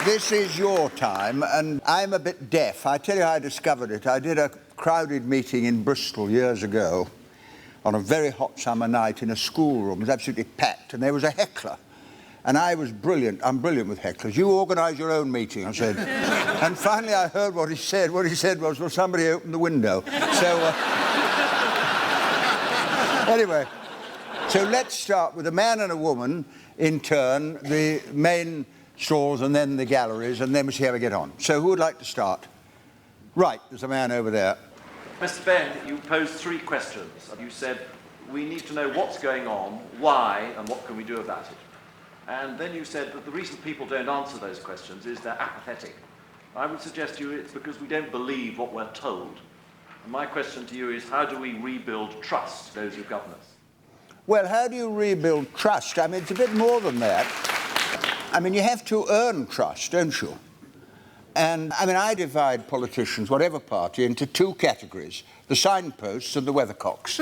This is your time, and I'm a bit deaf. I tell you how I discovered it. I did a crowded meeting in Bristol years ago on a very hot summer night in a schoolroom. It was absolutely packed, and there was a heckler. And I was brilliant. I'm brilliant with hecklers. You organise your own meeting, I said. And finally I heard what he said. What he said was, well, somebody open the window. So, anyway, so let's start with a man and a woman in turn, the main stalls and then the galleries, and then we see how we get on. So who would like to start? Right, there's a man over there. Mr. Benn, you posed 3 questions. You said, we need to know what's going on, why, and what can we do about it. And then you said that the reason people don't answer those questions is they're apathetic. I would suggest to you it's because we don't believe what we're told. And my question to you is, how do we rebuild trust, those who govern us? Well, how do you rebuild trust? I mean, it's a bit more than that. I mean, you have to earn trust, don't you? And, I mean, I divide politicians, whatever party, into 2 categories, the signposts and the weathercocks.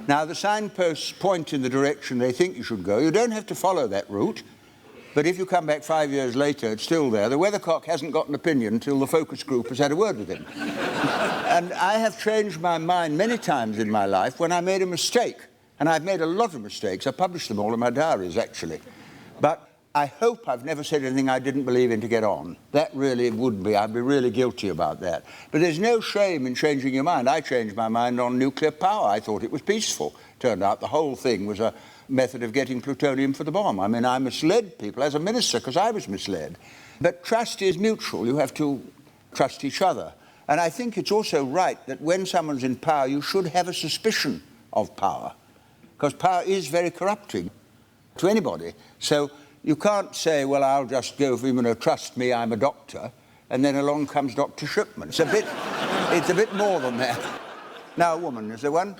Now, the signposts point in the direction they think you should go. You don't have to follow that route, but if you come back 5 years later, it's still there. The weathercock hasn't got an opinion until the focus group has had a word with him. And I have changed my mind many times in my life when I made a mistake. And I've made a lot of mistakes. I published them all in my diaries, actually. But I hope I've never said anything I didn't believe in to get on. That really would be. I'd be really guilty about that. But there's no shame in changing your mind. I changed my mind on nuclear power. I thought it was peaceful. Turned out the whole thing was a method of getting plutonium for the bomb. I mean, I misled people as a minister because I was misled. But trust is mutual. You have to trust each other. And I think it's also right that when someone's in power, you should have a suspicion of power. Because power is very corrupting to anybody. So you can't say, well, I'll just go for, trust me, I'm a doctor, and then along comes Dr. Shipman. It's a bit more than that. Now, a woman, is there one?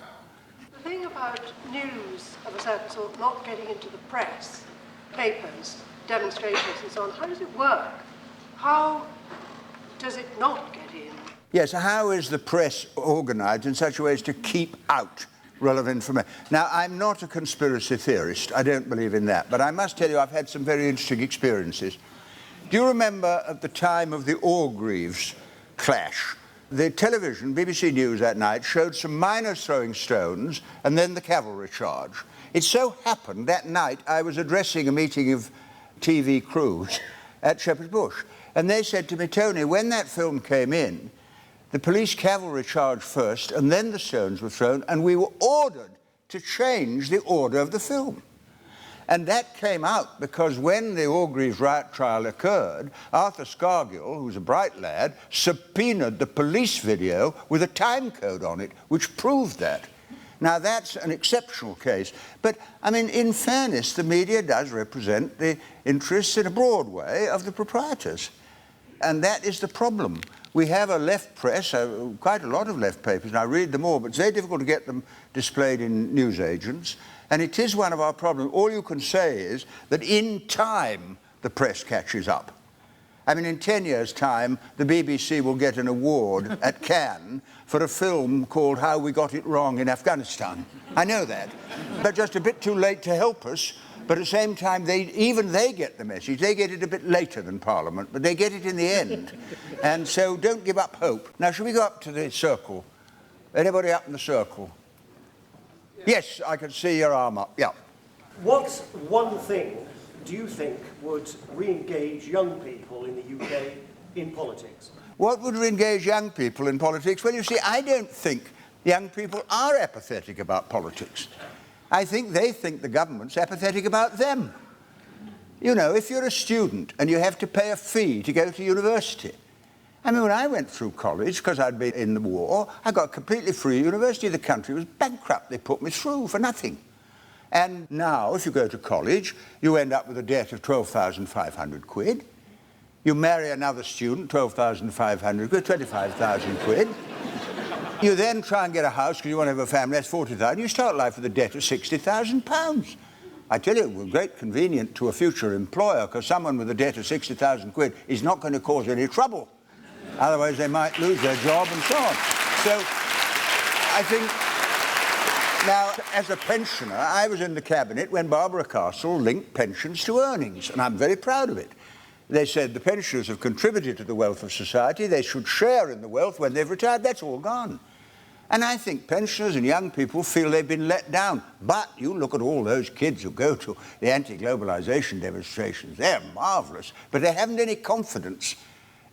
The thing about news of a certain sort not getting into the press, papers, demonstrations and so on, how does it work? How does it not get in? Yes, how is the press organised in such a way as to keep out relevant information? Now, I'm not a conspiracy theorist. I don't believe in that. But I must tell you, I've had some very interesting experiences. Do you remember at the time of the Orgreaves clash, the television, BBC News that night, showed some miners throwing stones and then the cavalry charge. It so happened that night I was addressing a meeting of TV crews at Shepherd's Bush. And they said to me, Tony, when that film came in, the police cavalry charged first, and then the stones were thrown, and we were ordered to change the order of the film. And that came out because when the Orgreaves riot trial occurred, Arthur Scargill, who's a bright lad, subpoenaed the police video with a time code on it, which proved that. Now, that's an exceptional case. But, I mean, in fairness, the media does represent the interests in a broad way of the proprietors. And that is the problem. We have a left press, quite a lot of left papers, and I read them all, but it's very difficult to get them displayed in newsagents. And it is one of our problems. All you can say is that in time, the press catches up. I mean, in 10 years' time, the BBC will get an award at Cannes for a film called How We Got It Wrong in Afghanistan. I know that. But just a bit too late to help us. But at the same time, even they get the message. They get it a bit later than Parliament, but they get it in the end. And so don't give up hope. Now, shall we go up to the circle? Anybody up in the circle? Yes, I can see your arm up. Yeah. What one thing do you think would re-engage young people in the UK in politics? What would re-engage young people in politics? Well, you see, I don't think young people are apathetic about politics. I think they think the government's apathetic about them. You know, if you're a student and you have to pay a fee to go to university. I mean, when I went through college, because I'd been in the war, I got completely free university. The country was bankrupt. They put me through for nothing. And now, if you go to college, you end up with a debt of 12,500 quid. You marry another student, 12,500 quid, 25,000 quid. You then try and get a house because you want to have a family, that's 40,000. You start life with a debt of £60,000. I tell you, it was great convenient to a future employer because someone with a debt of 60,000 quid is not going to cause any trouble. Otherwise, they might lose their job and so on. So, I think, now, as a pensioner, I was in the cabinet when Barbara Castle linked pensions to earnings, and I'm very proud of it. They said the pensioners have contributed to the wealth of society. They should share in the wealth when they've retired. That's all gone. And I think pensioners and young people feel they've been let down. But you look at all those kids who go to the anti-globalization demonstrations. They're marvellous. But they haven't any confidence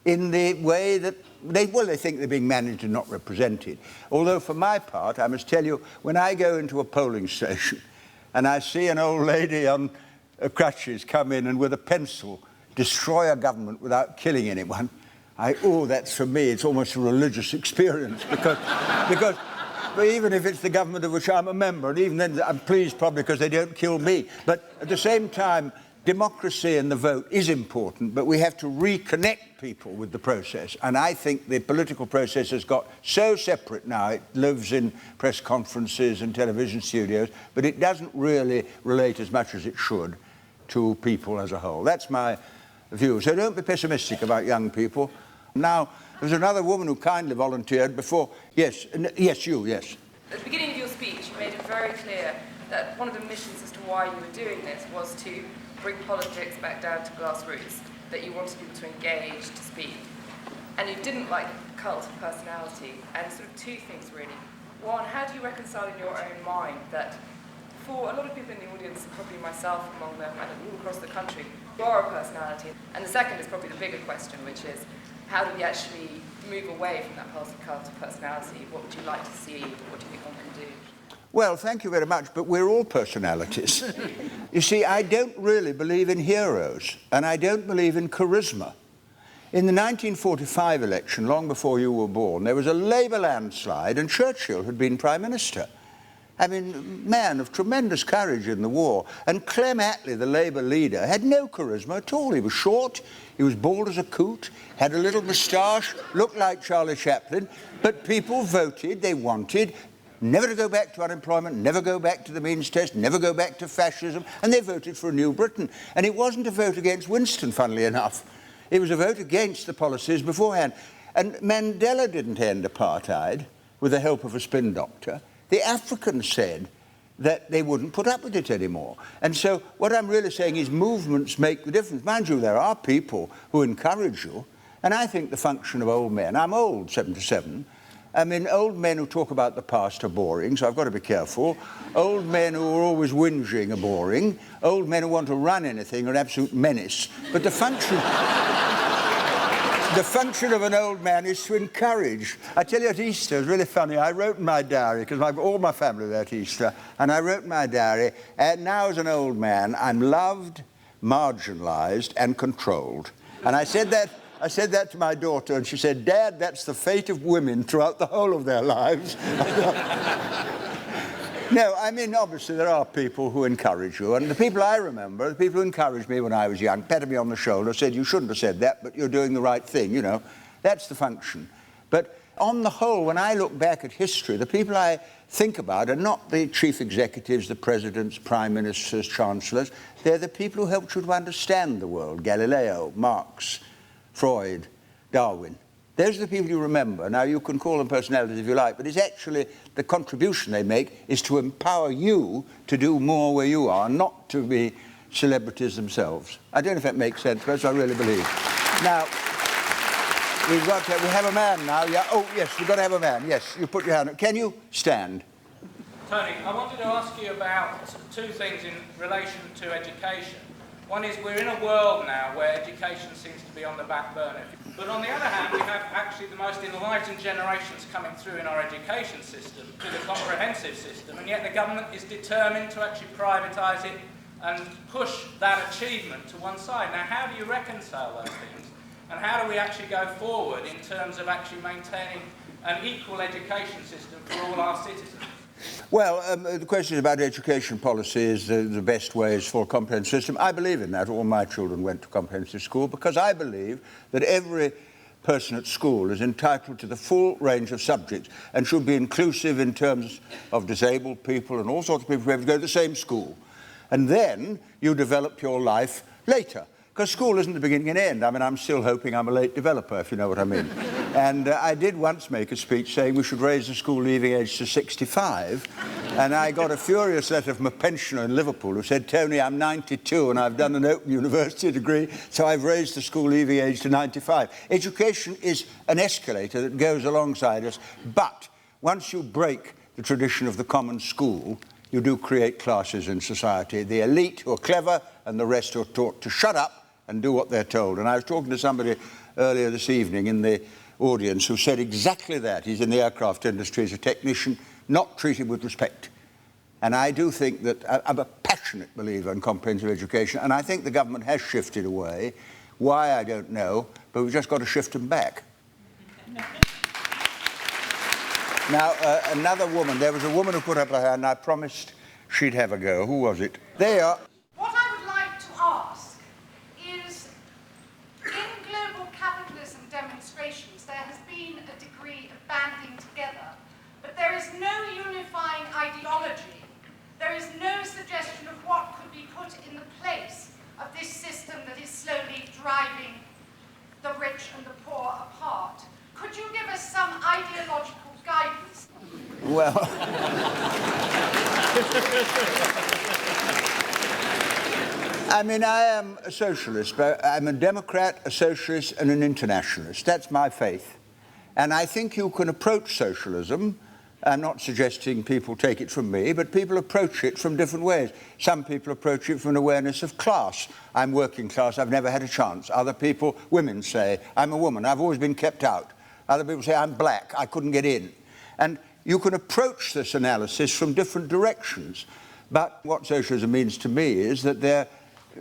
in the way that they think they're being managed and not represented. Although for my part, I must tell you, when I go into a polling station and I see an old lady on crutches come in and with a pencil destroy a government without killing anyone, that's for me, it's almost a religious experience because but even if it's the government of which I'm a member, and even then I'm pleased probably because they don't kill me. But at the same time, democracy and the vote is important, but we have to reconnect people with the process. And I think the political process has got so separate now. It lives in press conferences and television studios, but it doesn't really relate as much as it should to people as a whole. That's my view. So don't be pessimistic about young people. Now, there's another woman who kindly volunteered before. Yes, you. At the beginning of your speech, you made it very clear that one of the missions as to why you were doing this was to bring politics back down to grassroots, that you wanted people to engage, to speak. And you didn't like cult of personality. And sort of two things, really. One, how do you reconcile in your own mind that for a lot of people in the audience, probably myself among them, and all across the country, you are a personality? And the second is probably the bigger question, which is, how do we actually move away from that cult of personality? What would you like to see? What do you think one can do? Well, thank you very much, but we're all personalities. You see, I don't really believe in heroes, and I don't believe in charisma. In the 1945 election, long before you were born, there was a Labour landslide, and Churchill had been Prime Minister. I mean, man of tremendous courage in the war. And Clem Attlee, the Labour leader, had no charisma at all. He was short, he was bald as a coot, had a little moustache, looked like Charlie Chaplin, but people voted, they wanted never to go back to unemployment, never go back to the means test, never go back to fascism, and they voted for a new Britain. And it wasn't a vote against Winston, funnily enough. It was a vote against the policies beforehand. And Mandela didn't end apartheid with the help of a spin doctor. The Africans said that they wouldn't put up with it anymore. And so what I'm really saying is movements make the difference. Mind you, there are people who encourage you, and I think the function of old men, I'm old, 77, I mean, old men who talk about the past are boring, so I've got to be careful. Old men who are always whinging are boring. Old men who want to run anything are an absolute menace. But the function of an old man is to encourage. I tell you, at Easter, it was really funny. I wrote in my diary, because all my family were there at Easter, and I wrote in my diary, now as an old man, I'm loved, marginalised, and controlled. And I said that to my daughter, and she said, Dad, that's the fate of women throughout the whole of their lives. No, I mean, obviously, there are people who encourage you. And the people I remember, the people who encouraged me when I was young, patted me on the shoulder, said, you shouldn't have said that, but you're doing the right thing, you know. That's the function. But on the whole, when I look back at history, the people I think about are not the chief executives, the presidents, prime ministers, chancellors. They're the people who helped you to understand the world. Galileo, Marx, Freud, Darwin. Those are the people you remember. Now, you can call them personalities if you like, but it's actually the contribution they make is to empower you to do more where you are, not to be celebrities themselves. I don't know if that makes sense, but that's what I really believe. Now, we have a man now. Yeah. Oh, yes, we've got to have a man. Yes, you put your hand up. Can you stand? Tony, I wanted to ask you about two things in relation to education. One is we're in a world now where education seems to be on the back burner. But on the other hand, we have actually the most enlightened generations coming through in our education system, through the comprehensive system, and yet the government is determined to actually privatise it and push that achievement to one side. Now, how do you reconcile those things? And how do we actually go forward in terms of actually maintaining an equal education system for all our citizens? Well, the question about education policy is the best way is for a comprehensive system. I believe in that. All my children went to comprehensive school because I believe that every person at school is entitled to the full range of subjects and should be inclusive in terms of disabled people and all sorts of people who have to go to the same school. And then you develop your life later. Because school isn't the beginning and end. I mean, I'm still hoping I'm a late developer, if you know what I mean. And I did once make a speech saying we should raise the school leaving age to 65. And I got a furious letter from a pensioner in Liverpool who said, Tony, I'm 92 and I've done an Open University degree, so I've raised the school leaving age to 95. Education is an escalator that goes alongside us, but once you break the tradition of the common school, you do create classes in society. The elite who are clever and the rest who are taught to shut up and do what they're told. And I was talking to somebody earlier this evening in the audience who said exactly that. He's in the aircraft industry, he's a technician, not treated with respect. And I do think that I'm a passionate believer in comprehensive education, and I think the government has shifted away. Why, I don't know, but we've just got to shift them back. Now, another woman, there was a woman who put up her hand, and I promised she'd have a go. Who was it? There. What I would like to ask is, in global capitalism demonstrations, there has been a degree of banding together, but there is no unifying ideology. There is no suggestion of what could be put in the place of this system that is slowly driving the rich and the poor apart. Could you give us some ideological guidance? Well, I mean, I am a socialist, but I'm a Democrat, a socialist, and an internationalist. That's my faith. And I think you can approach socialism. I'm not suggesting people take it from me, but people approach it from different ways. Some people approach it from an awareness of class. I'm working class, I've never had a chance. Other people, women say, I'm a woman, I've always been kept out. Other people say, I'm black, I couldn't get in. And you can approach this analysis from different directions. But what socialism means to me is that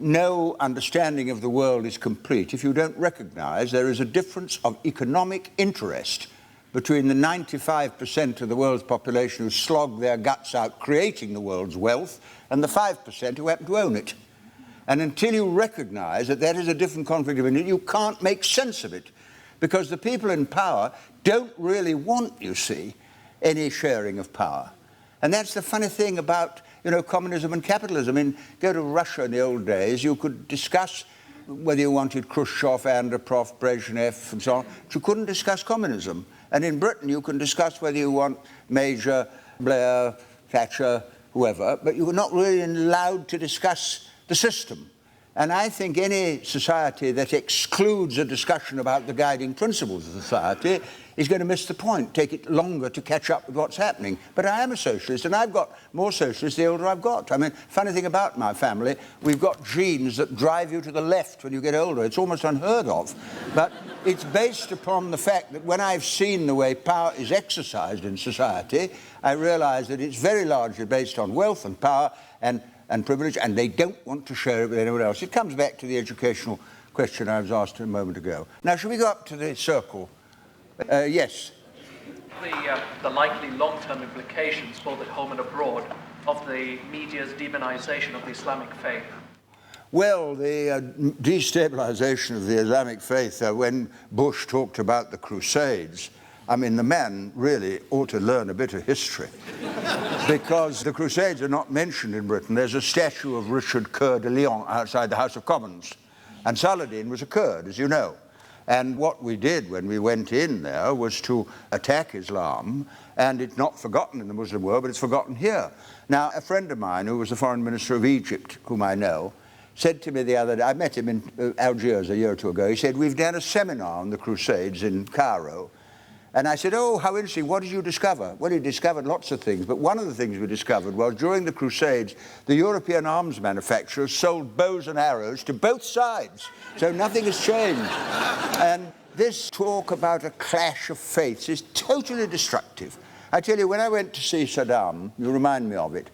no understanding of the world is complete if you don't recognise there is a difference of economic interest between the 95% of the world's population who slog their guts out creating the world's wealth and the 5% who happen to own it. And until you recognise that that is a different conflict of interest, you can't make sense of it. Because the people in power don't really want, you see, any sharing of power. And that's the funny thing about, communism and capitalism. I mean, go to Russia in the old days, you could discuss whether you wanted Khrushchev, Andropov, Brezhnev, and so on, but you couldn't discuss communism. And in Britain, you can discuss whether you want Major, Blair, Thatcher, whoever, but you're not really allowed to discuss the system. And I think any society that excludes a discussion about the guiding principles of society is going to miss the point, take it longer to catch up with what's happening. But I am a socialist, and I've got more socialists the older I've got. I mean, funny thing about my family, we've got genes that drive you to the left when you get older. It's almost unheard of. But it's based upon the fact that when I've seen the way power is exercised in society, I realise that it's very largely based on wealth and power and privilege, and they don't want to share it with anyone else. It comes back to the educational question I was asked a moment ago. Now, shall we go up to the circle? Yes. The likely long-term implications, both at home and abroad, of the media's demonization of the Islamic faith? Well, the destabilization of the Islamic faith, when Bush talked about the Crusades, I mean, the man really ought to learn a bit of history. Because the Crusades are not mentioned in Britain. There's a statue of Richard Coeur de Lion outside the House of Commons. And Saladin was a Kurd, as you know. And what we did when we went in there was to attack Islam, and it's not forgotten in the Muslim world, but it's forgotten here. Now, a friend of mine who was the foreign minister of Egypt, whom I know, said to me the other day, I met him in Algiers a year or two ago, he said, we've done a seminar on the Crusades in Cairo. And I said, oh, how interesting, what did you discover? Well, he discovered lots of things, but one of the things we discovered was during the Crusades, the European arms manufacturers sold bows and arrows to both sides, so nothing has changed. And this talk about a clash of faiths is totally destructive. I tell you, when I went to see Saddam, you remind me of it,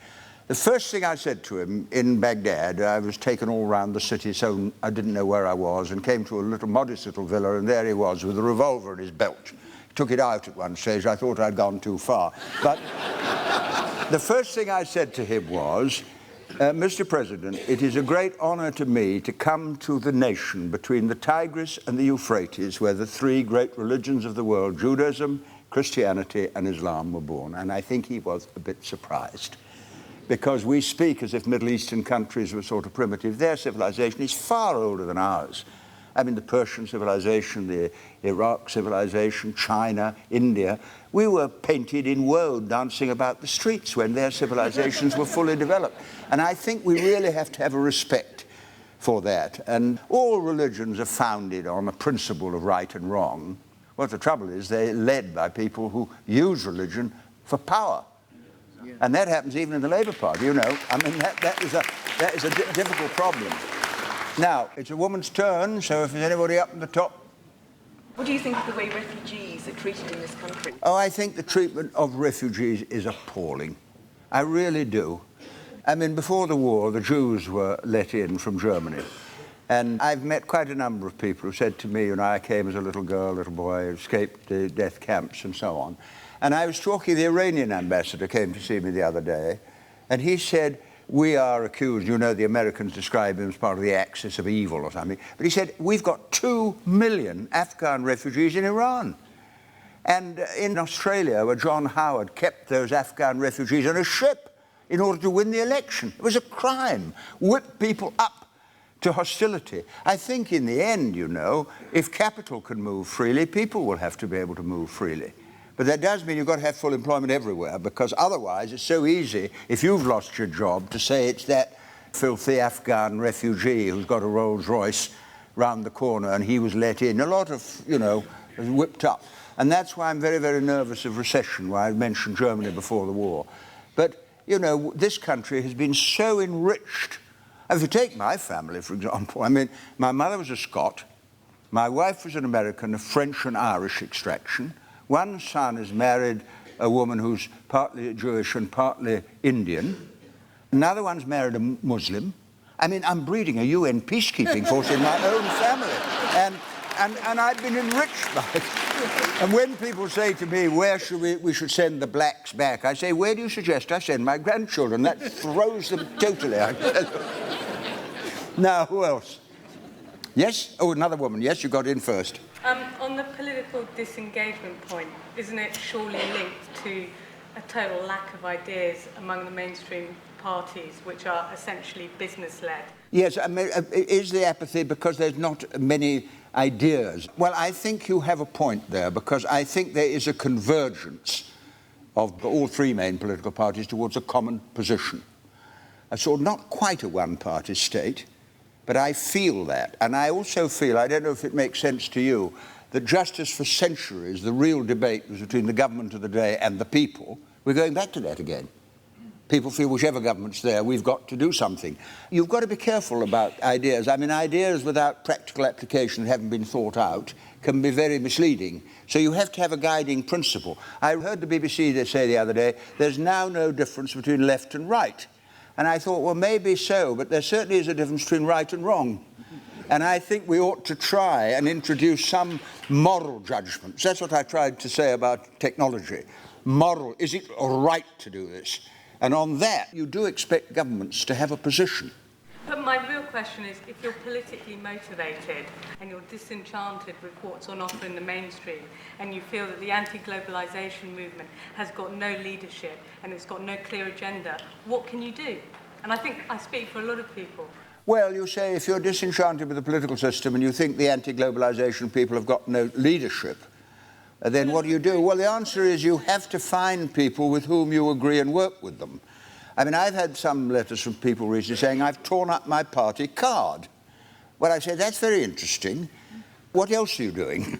the first thing I said to him in Baghdad, I was taken all around the city, so I didn't know where I was, and came to a little modest little villa, and there he was with a revolver in his belt. Took it out at one stage. I thought I'd gone too far. But the first thing I said to him was, Mr. President, it is a great honor to me to come to the nation between the Tigris and the Euphrates, where the three great religions of the world, Judaism, Christianity, and Islam, were born. And I think he was a bit surprised, because we speak as if Middle Eastern countries were sort of primitive. Their civilization is far older than ours. I mean, the Persian civilization, the Iraq civilization, China, India, we were painted in woe dancing about the streets when their civilizations were fully developed. And I think we really have to have a respect for that. And all religions are founded on a principle of right and wrong. Well, the trouble is they're led by people who use religion for power. And that happens even in the Labour Party, you know. I mean, that is a difficult problem. Now, it's a woman's turn, so if there's anybody up at the top. What do you think of the way refugees are treated in this country? Oh, I think the treatment of refugees is appalling. I really do. I mean, before the war, the Jews were let in from Germany. And I've met quite a number of people who said to me, you know, I came as a little girl, little boy, escaped the death camps and so on. And I was talking, the Iranian ambassador came to see me the other day, and he said, we are accused, you know, the Americans describe him as part of the axis of evil or something, but he said, we've got 2 million Afghan refugees in Iran. And in Australia, where John Howard kept those Afghan refugees on a ship in order to win the election. It was a crime. Whip people up to hostility. I think in the end, you know, if capital can move freely, people will have to be able to move freely. But that does mean you've got to have full employment everywhere, because otherwise it's so easy, if you've lost your job, to say it's that filthy Afghan refugee who's got a Rolls Royce round the corner and he was let in. A lot of, you know, whipped up. And that's why I'm very, very nervous of recession, why I mentioned Germany before the war. But, you know, this country has been so enriched. If you take my family, for example, I mean, my mother was a Scot, my wife was an American of French and Irish extraction. One son has married a woman who's partly Jewish and partly Indian. Another one's married a Muslim. I mean, I'm breeding a UN peacekeeping force in my own family. And I've been enriched by it. And when people say to me, where should we should send the blacks back, I say, where do you suggest I send my grandchildren? That throws them totally. Now, who else? Yes? Oh, another woman. Yes, you got in first. On the political disengagement point, isn't it surely linked to a total lack of ideas among the mainstream parties, which are essentially business-led? Yes, I mean, is the apathy because there's not many ideas? Well, I think you have a point there, because I think there is a convergence of all 3 main political parties towards a common position. So not quite a one-party state, but I feel that. And I also feel, I don't know if it makes sense to you, that just as for centuries the real debate was between the government of the day and the people, we're going back to that again. People feel whichever government's there, we've got to do something. You've got to be careful about ideas. I mean, ideas without practical application that haven't been thought out can be very misleading. So you have to have a guiding principle. I heard the BBC say the other day, there's now no difference between left and right. And I thought, well, maybe so, but there certainly is a difference between right and wrong. And I think we ought to try and introduce some moral judgments. That's what I tried to say about technology. Moral, is it right to do this? And on that, you do expect governments to have a position. But my real question is, if you're politically motivated and you're disenchanted with what's on offer in the mainstream, and you feel that the anti-globalisation movement has got no leadership and it's got no clear agenda, what can you do? And I think I speak for a lot of people. Well, you say if you're disenchanted with the political system and you think the anti-globalisation people have got no leadership, then what do you do? Well, the answer is you have to find people with whom you agree and work with them. I mean, I've had some letters from people recently saying, I've torn up my party card. Well, I say, that's very interesting. What else are you doing?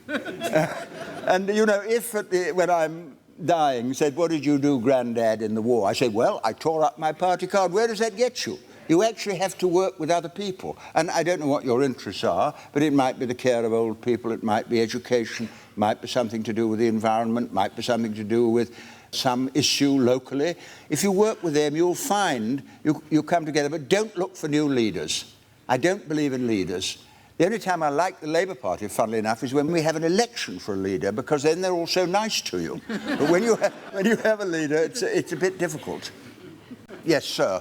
And, you know, if when I'm dying, said, what did you do, Grandad, in the war? I said, well, I tore up my party card. Where does that get you? You actually have to work with other people. And I don't know what your interests are, but it might be the care of old people, it might be education, might be something to do with the environment, might be something to do with some issue locally. If you work with them, you'll find you come together, but don't look for new leaders. I don't believe in leaders. The only time I like the Labour Party, funnily enough, is when we have an election for a leader, because then they're all so nice to you. But when you have a leader, it's a bit difficult. Yes, sir.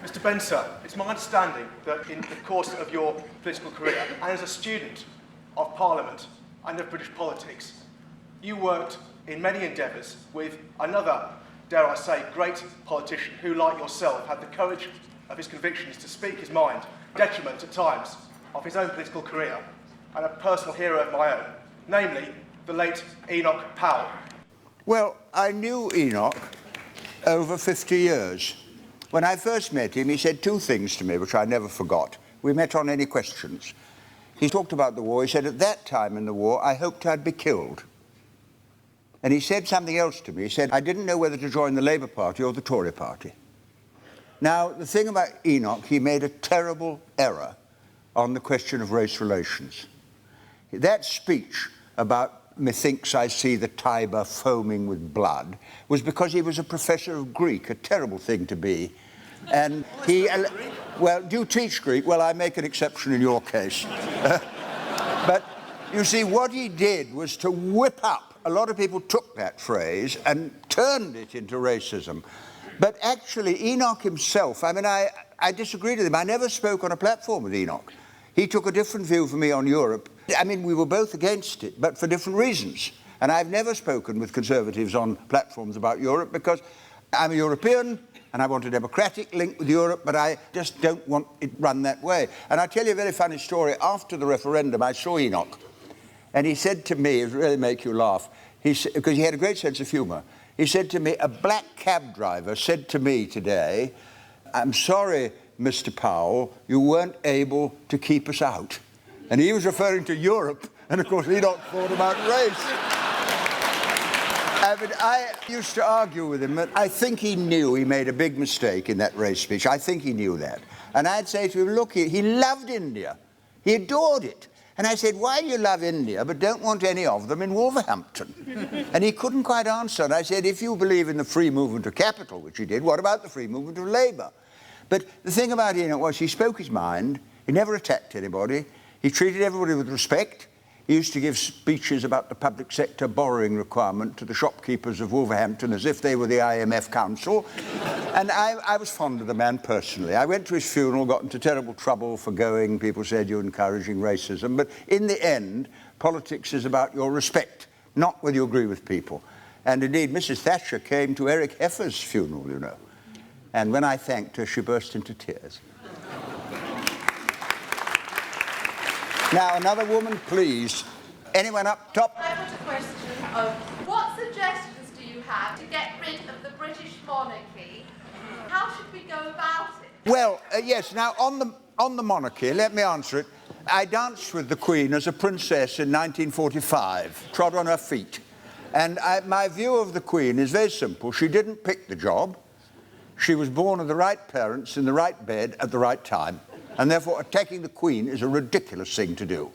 Mr. Benn, sir, it's my understanding that in the course of your political career, and as a student of Parliament and of British politics, you worked in many endeavours with another, dare I say, great politician who, like yourself, had the courage of his convictions to speak his mind, detriment at times of his own political career and a personal hero of my own, namely the late Enoch Powell. Well, I knew Enoch over 50 years. When I first met him, he said two things to me, which I never forgot. We met on Any Questions. He talked about the war. He said, at that time in the war, I hoped I'd be killed. And he said something else to me. He said, I didn't know whether to join the Labour Party or the Tory Party. Now, the thing about Enoch, he made a terrible error on the question of race relations. That speech about methinks I see the Tiber foaming with blood was because he was a professor of Greek, a terrible thing to be. And he, well, do you teach Greek? Well, I make an exception in your case. But you see, what he did was to whip up. A lot of people took that phrase and turned it into racism. But actually, Enoch himself, I mean, I disagreed with him. I never spoke on a platform with Enoch. He took a different view from me on Europe. I mean, we were both against it, but for different reasons. And I've never spoken with Conservatives on platforms about Europe because I'm a European and I want a democratic link with Europe, but I just don't want it run that way. And I'll tell you a very funny story. After the referendum, I saw Enoch, and he said to me, it would really make you laugh, because he had a great sense of humour. He said to me, a black cab driver said to me today, I'm sorry, Mr. Powell, you weren't able to keep us out. And he was referring to Europe, and of course Enoch thought about race. I mean, I used to argue with him, but I think he knew he made a big mistake in that race speech. I think he knew that. And I'd say to him, look, he loved India. He adored it. And I said, why do you love India but don't want any of them in Wolverhampton? And he couldn't quite answer. And I said, if you believe in the free movement of capital, which he did, what about the free movement of labour? But the thing about Enoch was he spoke his mind. He never attacked anybody. He treated everybody with respect. He used to give speeches about the public sector borrowing requirement to the shopkeepers of Wolverhampton as if they were the IMF Council. And I was fond of the man personally. I went to his funeral, got into terrible trouble for going. People said you're encouraging racism. But in the end, politics is about your respect, not whether you agree with people. And indeed, Mrs. Thatcher came to Eric Heffer's funeral, you know. And when I thanked her, she burst into tears. Now, another woman, please. Anyone up top? I've got a question of what suggestions do you have to get rid of the British monarchy? How should we go about it? Well, yes, now, on the monarchy, let me answer it. I danced with the Queen as a princess in 1945, trod on her feet. And my view of the Queen is very simple. She didn't pick the job. She was born of the right parents in the right bed at the right time. And therefore attacking the Queen is a ridiculous thing to do.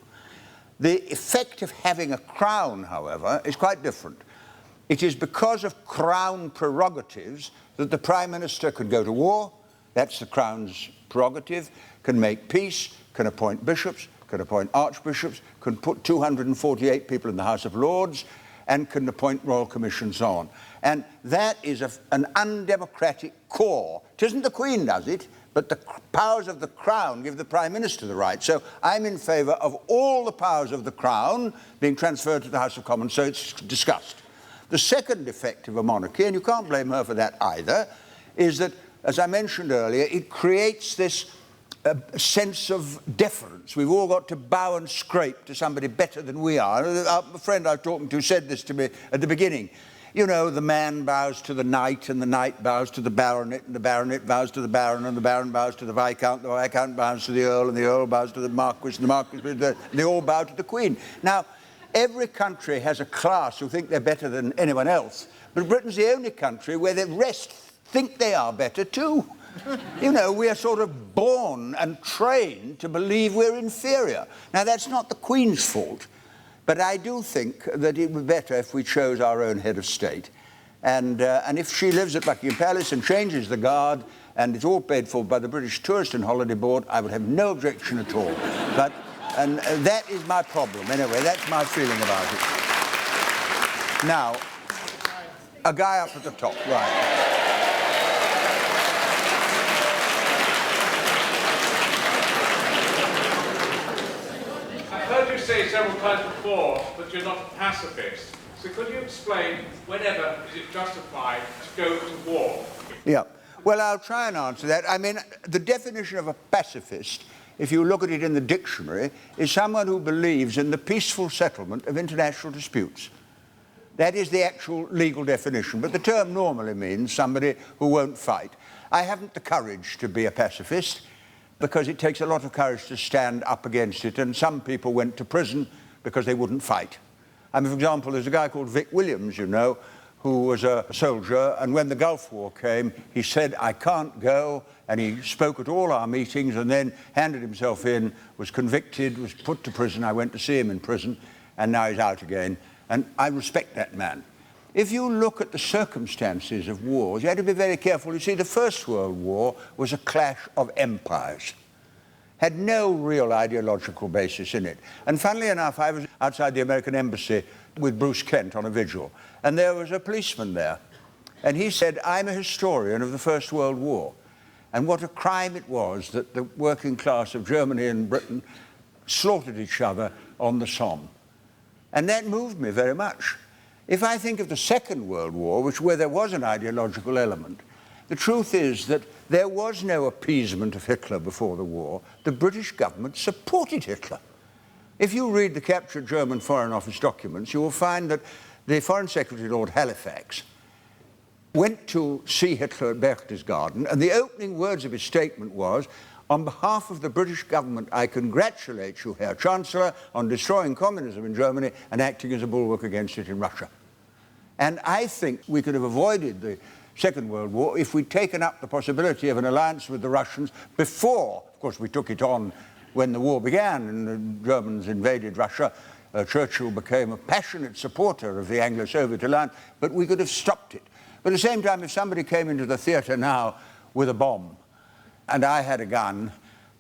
The effect of having a crown, however, is quite different. It is because of crown prerogatives that the Prime Minister can go to war, that's the Crown's prerogative, can make peace, can appoint bishops, can appoint archbishops, can put 248 people in the House of Lords, and can appoint royal commissions on. And that is an undemocratic core. It isn't the Queen does it, but the powers of the Crown give the Prime Minister the right. So I'm in favour of all the powers of the Crown being transferred to the House of Commons, so it's discussed. The second effect of a monarchy, and you can't blame her for that either, is that, as I mentioned earlier, it creates this sense of deference. We've all got to bow and scrape to somebody better than we are. A friend I was talking to said this to me at the beginning. You know, the man bows to the knight, and the knight bows to the baronet, and the baronet bows to the baron, and the baron bows to the viscount bows to the earl, and the earl bows to the marquis, and the marquis, they all bow to the Queen. Now, every country has a class who think they're better than anyone else, but Britain's the only country where the rest think they are better too. You know, we are sort of born and trained to believe we're inferior. Now, that's not the Queen's fault. But I do think that it would be better if we chose our own head of state. And if she lives at Buckingham Palace and changes the guard and it's all paid for by the British Tourist and Holiday Board, I would have no objection at all. And that is my problem. Anyway, that's my feeling about it. Now, a guy up at the top, right. I've heard you say several times before that you're not a pacifist. So could you explain whenever is it justified to go to war? Yeah. Well, I'll try and answer that. I mean, the definition of a pacifist if you look at it in the dictionary, is someone who believes in the peaceful settlement of international disputes. That is the actual legal definition, but the term normally means somebody who won't fight. I haven't the courage to be a pacifist, because it takes a lot of courage to stand up against it, and some people went to prison because they wouldn't fight. I mean, for example, there's a guy called Vic Williams, you know, who was a soldier, and when the Gulf War came, he said, I can't go, and he spoke at all our meetings and then handed himself in, was convicted, was put to prison. I went to see him in prison, and now he's out again, and I respect that man. If you look at the circumstances of wars, you have to be very careful. You see, the First World War was a clash of empires. Had no real ideological basis in it. And funnily enough, I was outside the American embassy with Bruce Kent on a vigil, and there was a policeman there. And he said, I'm a historian of the First World War, and what a crime it was that the working class of Germany and Britain slaughtered each other on the Somme. And that moved me very much. If I think of the Second World War, where there was an ideological element, the truth is that there was no appeasement of Hitler before the war. The British government supported Hitler. If you read the captured German Foreign Office documents, you will find that the Foreign Secretary, Lord Halifax, went to see Hitler at Berchtesgaden, and the opening words of his statement was, on behalf of the British government, I congratulate you, Herr Chancellor, on destroying communism in Germany and acting as a bulwark against it in Russia. And I think we could have avoided the Second World War if we'd taken up the possibility of an alliance with the Russians before. Of course, we took it on when the war began and the Germans invaded Russia. Churchill became a passionate supporter of the Anglo-Soviet alliance, but we could have stopped it. But at the same time, if somebody came into the theatre now with a bomb, and I had a gun,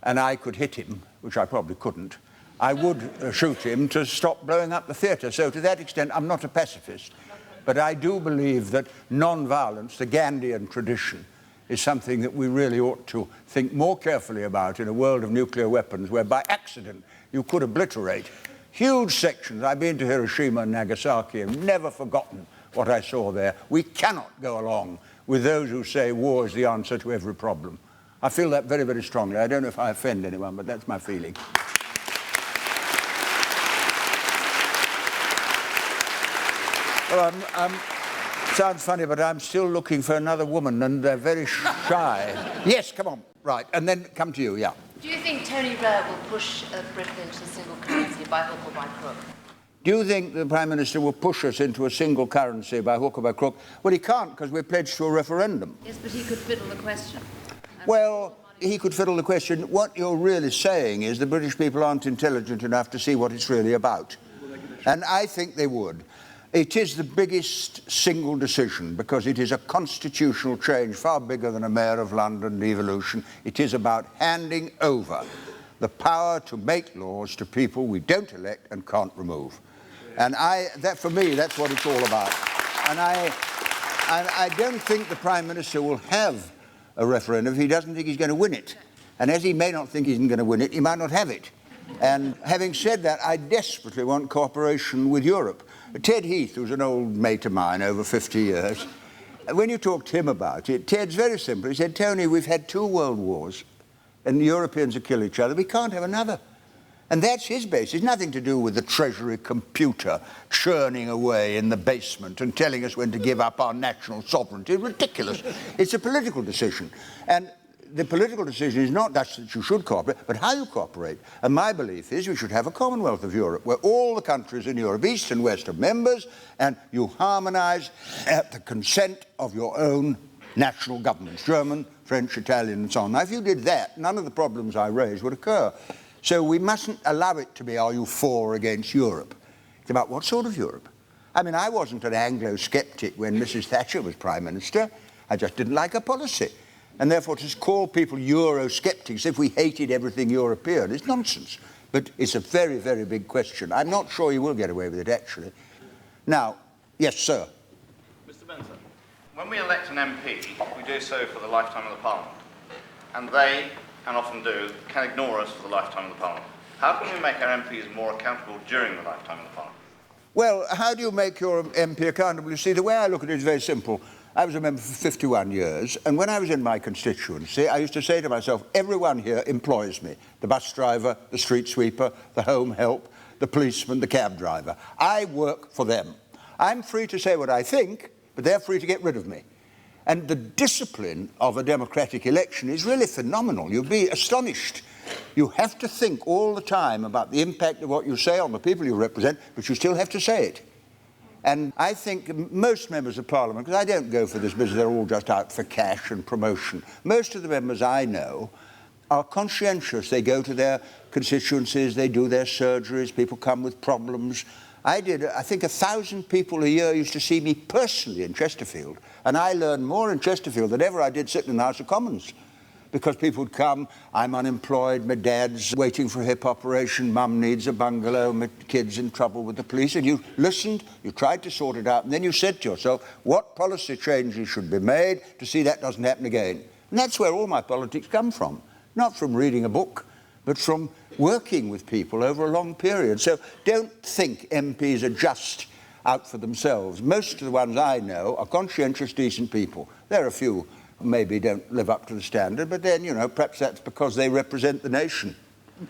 and I could hit him, which I probably couldn't, I would shoot him to stop blowing up the theatre. So to that extent, I'm not a pacifist. But I do believe that non-violence, the Gandhian tradition, is something that we really ought to think more carefully about in a world of nuclear weapons, where by accident you could obliterate huge sections. I've been to Hiroshima and Nagasaki and never forgotten what I saw there. We cannot go along with those who say war is the answer to every problem. I feel that very, very strongly. I don't know if I offend anyone, but that's my feeling. Well, sounds funny, but I'm still looking for another woman, and they're very shy. Yes, come on. Right, and then come to you, yeah. Do you think Tony Blair will push Britain into a single currency by hook or by crook? Do you think the Prime Minister will push us into a single currency by hook or by crook? Well, he can't, because we're pledged to a referendum. Yes, but he could fiddle the question. Well, he could fiddle the question. What you're really saying is the British people aren't intelligent enough to see what it's really about. And I think they would. It is the biggest single decision because it is a constitutional change far bigger than a Mayor of London devolution. It is about handing over the power to make laws to people we don't elect and can't remove. And that for me, that's what it's all about. And I don't think the Prime Minister will have a referendum if he doesn't think he's going to win it. And as he may not think he's going to win it, he might not have it. And having said that, I desperately want cooperation with Europe. Ted Heath, who's an old mate of mine, over 50 years, when you talk to him about it, Ted's very simple. He said, Tony, we've had 2 world wars, and the Europeans have killed each other. We can't have another. And that's his base. It's nothing to do with the Treasury computer churning away in the basement and telling us when to give up our national sovereignty. It's ridiculous. It's a political decision. And the political decision is not that you should cooperate, but how you cooperate. And my belief is we should have a Commonwealth of Europe, where all the countries in Europe, East and West, are members, and you harmonise at the consent of your own national governments, German, French, Italian, and so on. Now, if you did that, none of the problems I raised would occur. So we mustn't allow it to be, are you for or against Europe? It's about what sort of Europe? I mean, I wasn't an Anglo-sceptic when Mrs. Thatcher was Prime Minister. I just didn't like her policy. And therefore, to call people Euro-sceptics if we hated everything European is nonsense. But it's a very, very big question. I'm not sure you will get away with it, actually. Now, yes, sir. Mr. Benn, when we elect an MP, we do so for the lifetime of the Parliament. And they, and often do, can ignore us for the lifetime of the Parliament. How can we make our MPs more accountable during the lifetime of the Parliament? Well, how do you make your MP accountable? You see, the way I look at it is very simple. I was a member for 51 years, and when I was in my constituency, I used to say to myself, everyone here employs me. The bus driver, the street sweeper, the home help, the policeman, the cab driver. I work for them. I'm free to say what I think, but they're free to get rid of me. And the discipline of a democratic election is really phenomenal. You'll be astonished. You have to think all the time about the impact of what you say on the people you represent, but you still have to say it. And I think most members of Parliament, because I don't go for this business, they're all just out for cash and promotion. Most of the members I know are conscientious. They go to their constituencies, they do their surgeries, people come with problems. I think 1,000 people a year used to see me personally in Chesterfield, and I learned more in Chesterfield than ever I did sitting in the House of Commons. Because people would come, I'm unemployed, my dad's waiting for a hip operation, mum needs a bungalow, my kid's in trouble with the police, and you listened, you tried to sort it out, and then you said to yourself, what policy changes should be made to see that doesn't happen again? And that's where all my politics come from. Not from reading a book, but from working with people over a long period. So don't think MPs are just out for themselves. Most of the ones I know are conscientious, decent people. There are a few maybe don't live up to the standard, but then, you know, perhaps that's because they represent the nation.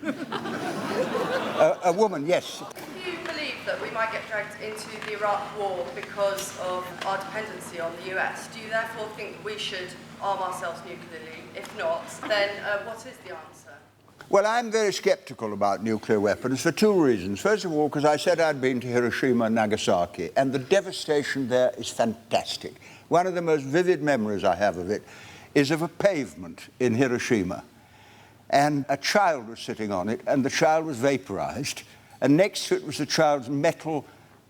A woman, yes. Do you believe that we might get dragged into the Iraq war because of our dependency on the US? Do you therefore think we should arm ourselves nuclearly? If not, then what is the answer? Well, I'm very sceptical about nuclear weapons for two reasons. First of all, because I said I'd been to Hiroshima and Nagasaki, and the devastation there is fantastic. One of the most vivid memories I have of it is of a pavement in Hiroshima. And a child was sitting on it, and the child was vaporized, and next to it was the child's metal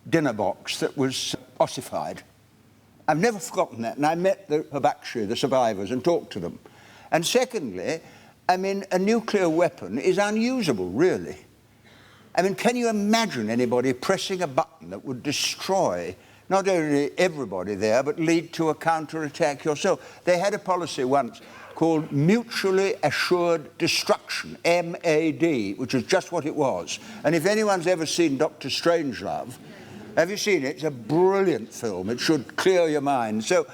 dinner box that was ossified. I've never forgotten that, and I met the Hibachi, the survivors, and talked to them. And secondly, I mean, a nuclear weapon is unusable, really. I mean, can you imagine anybody pressing a button that would destroy not only everybody there, but lead to a counterattack yourself? They had a policy once called Mutually Assured Destruction, MAD, which is just what it was. And if anyone's ever seen Dr. Strangelove, have you seen it? It's a brilliant film. It should clear your mind. So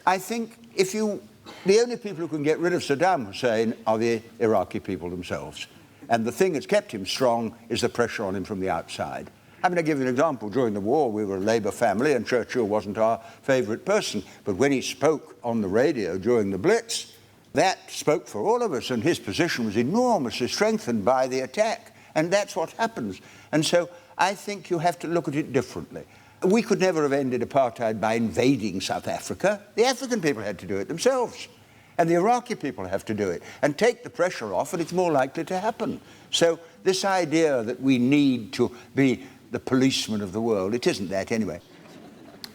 I think the only people who can get rid of Saddam Hussein are the Iraqi people themselves. And the thing that's kept him strong is the pressure on him from the outside. I'm going to give you an example. During the war, we were a Labour family, and Churchill wasn't our favourite person. But when he spoke on the radio during the Blitz, that spoke for all of us, and his position was enormously strengthened by the attack. And that's what happens. And so I think you have to look at it differently. We could never have ended apartheid by invading South Africa. The African people had to do it themselves. And the Iraqi people have to do it. And take the pressure off, and it's more likely to happen. So this idea that we need to be the policeman of the world, it isn't that anyway.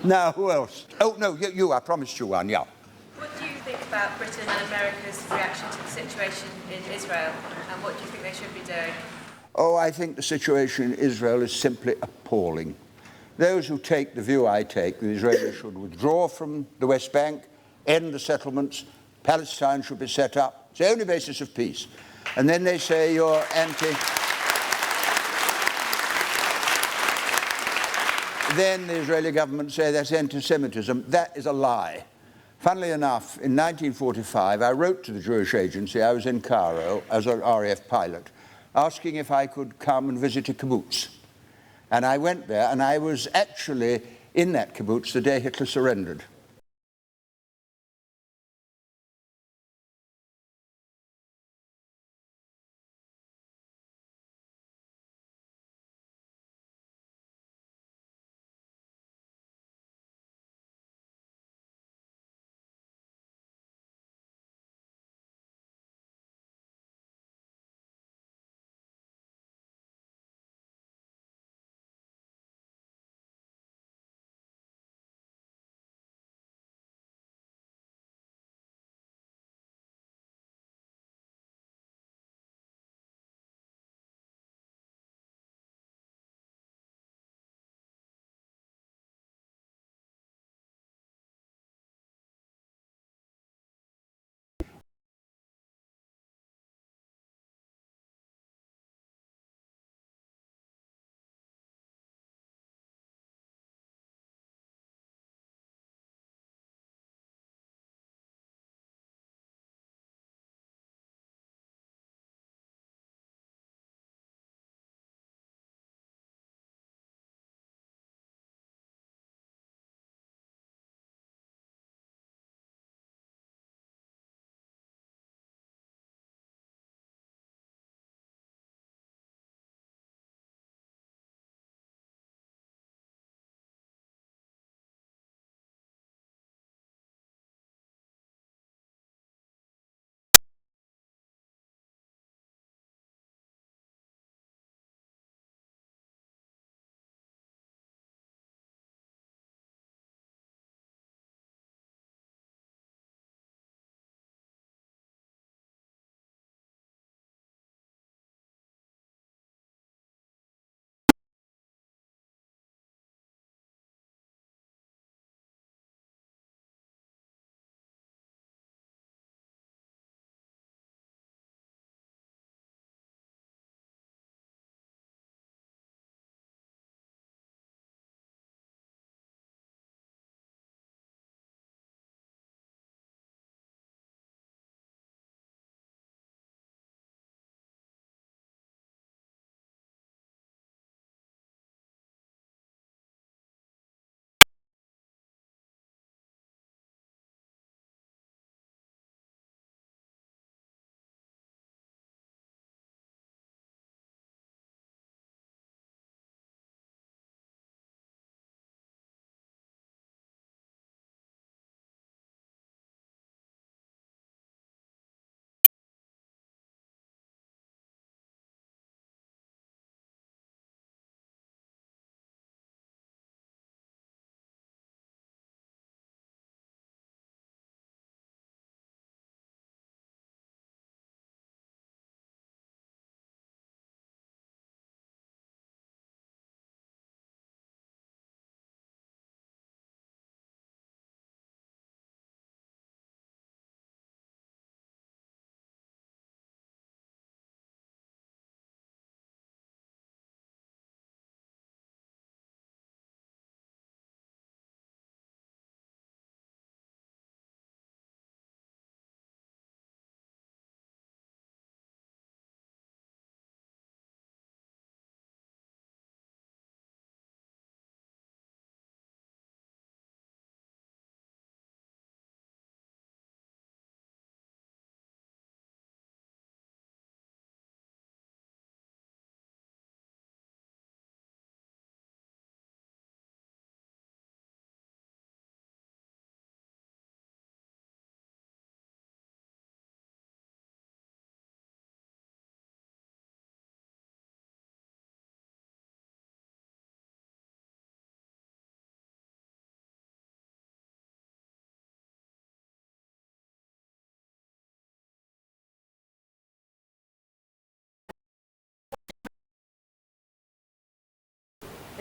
Now, who else? Oh, no, you, I promised you one, yeah. What do you think about Britain and America's reaction to the situation in Israel, and what do you think they should be doing? Oh, I think the situation in Israel is simply appalling. Those who take the view I take, the Israelis should withdraw from the West Bank, end the settlements, Palestine should be set up. It's the only basis of peace. And then they say you're Then the Israeli government say that's anti-Semitism. That is a lie. Funnily enough, in 1945, I wrote to the Jewish Agency, I was in Cairo as an RAF pilot, asking if I could come and visit a kibbutz. And I went there, and I was actually in that kibbutz the day Hitler surrendered.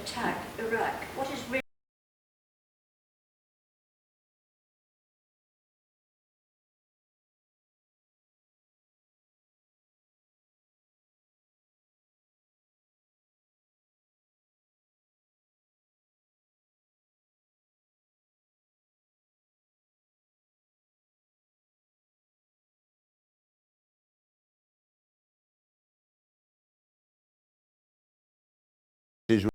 attack Iraq? What is really is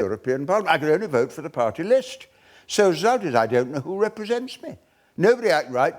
European Parliament. I could only vote for the party list. So as a result is I don't know who represents me. Nobody outright